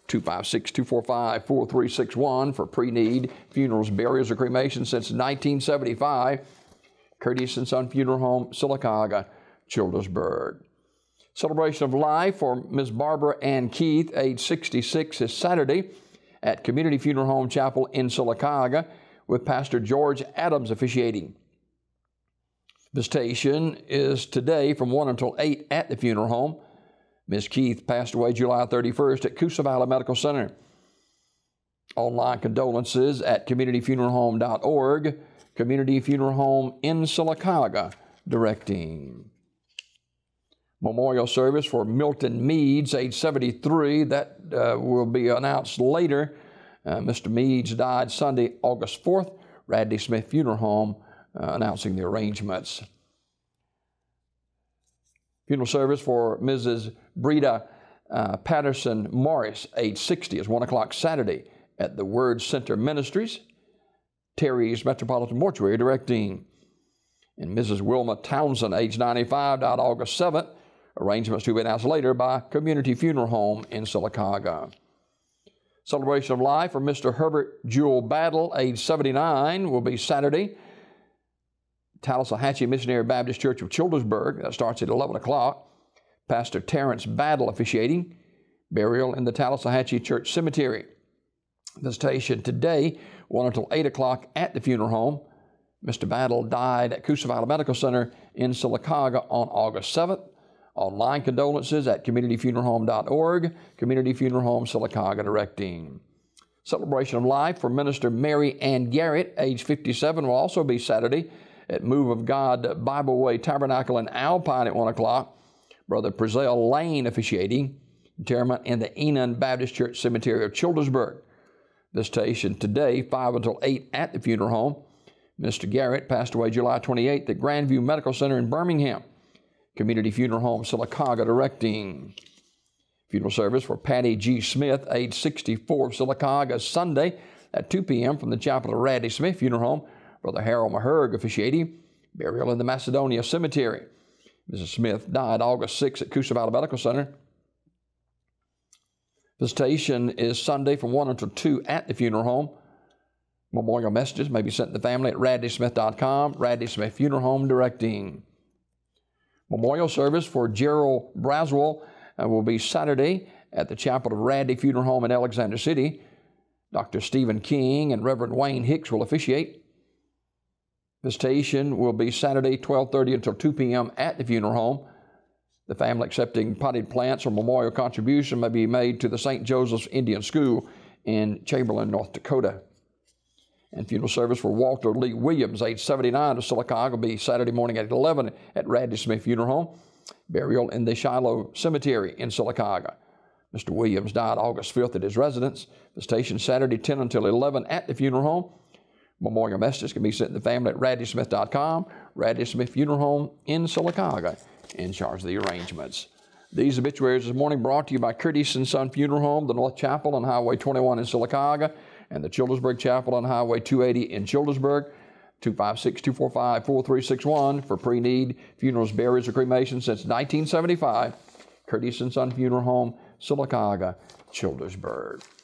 256-245-4361 for pre-need funerals, burials, or cremation since 1975. Curtis & Son Funeral Home, Sylacauga, Childersburg. Celebration of life for Ms. Barbara Ann Keith, age 66, is Saturday at Community Funeral Home Chapel in Sylacauga with Pastor George Adams officiating. Visitation is today from 1 until 8 at the funeral home. Ms. Keith passed away July 31st at Coosa Valley Medical Center. Online condolences at communityfuneralhome.org. Community Funeral Home in Sylacauga directing. Memorial service for Milton Meads, age 73. That will be announced later. Mr. Meads died Sunday, August 4th. Radley Smith Funeral Home announcing the arrangements. Funeral service for Mrs. Breda Patterson Morris, age 60, is 1 o'clock Saturday at the Word Center Ministries. Terry's Metropolitan Mortuary directing. And Mrs. Wilma Townsend, age 95, died August 7th. Arrangements to be announced later by Community Funeral Home in Sylacauga. Celebration of life for Mr. Herbert Jewel Battle, age 79, will be Saturday. Tallahatchie Missionary Baptist Church of Childersburg. That starts at 11 o'clock. Pastor Terrence Battle officiating. Burial in the Tallahatchie Church Cemetery. Visitation today, 1 until 8 o'clock at the funeral home. Mr. Battle died at Coosa Valley Medical Center in Sylacauga on August 7th. Online condolences at communityfuneralhome.org. Community Funeral Home Sylacauga directing. Celebration of life for Minister Mary Ann Garrett, age 57, will also be Saturday at Move of God Bible Way Tabernacle in Alpine at 1 o'clock. Brother Prezell Lane officiating. Interment in the Enon Baptist Church Cemetery of Childersburg. Visitation today, 5 until 8 at the funeral home. Mr. Garrett passed away July 28th at Grandview Medical Center in Birmingham. Community Funeral Home Sylacauga directing. Funeral service for Patty G. Smith, age 64, Sylacauga, Sunday at 2 p.m. from the chapel of Radley Smith Funeral Home. Brother Harold Maherg officiating. Burial in the Macedonia Cemetery. Mrs. Smith died August 6th at Coosa Valley Medical Center. Visitation is Sunday from 1 until 2 at the funeral home. Memorial messages may be sent to the family at radleysmith.com. Radley Smith Funeral Home directing. Memorial service for Gerald Braswell will be Saturday at the chapel of Radley Funeral Home in Alexander City. Dr. Stephen King and Reverend Wayne Hicks will officiate. Visitation will be Saturday, 12:30 until 2 p.m. at the funeral home. The family accepting potted plants or memorial contribution may be made to the St. Joseph's Indian School in Chamberlain, North Dakota. And funeral service for Walter Lee Williams, age 79, of Sylacauga, will be Saturday morning at 11 at Radley Smith Funeral Home. Burial in the Shiloh Cemetery in Sylacauga. Mr. Williams died August 5th at his residence. Visitation Saturday, 10 until 11 at the funeral home. Memorial messages can be sent to the family at radleysmith.com. Radley Smith Funeral Home in Sylacauga in charge of the arrangements. These obituaries this morning brought to you by Curtis & Son Funeral Home, the North Chapel on Highway 21 in Sylacauga, and the Childersburg Chapel on Highway 280 in Childersburg. 256-245-4361 for pre-need funerals, burials, or cremation since 1975. Curtis & Son Funeral Home, Sylacauga, Childersburg.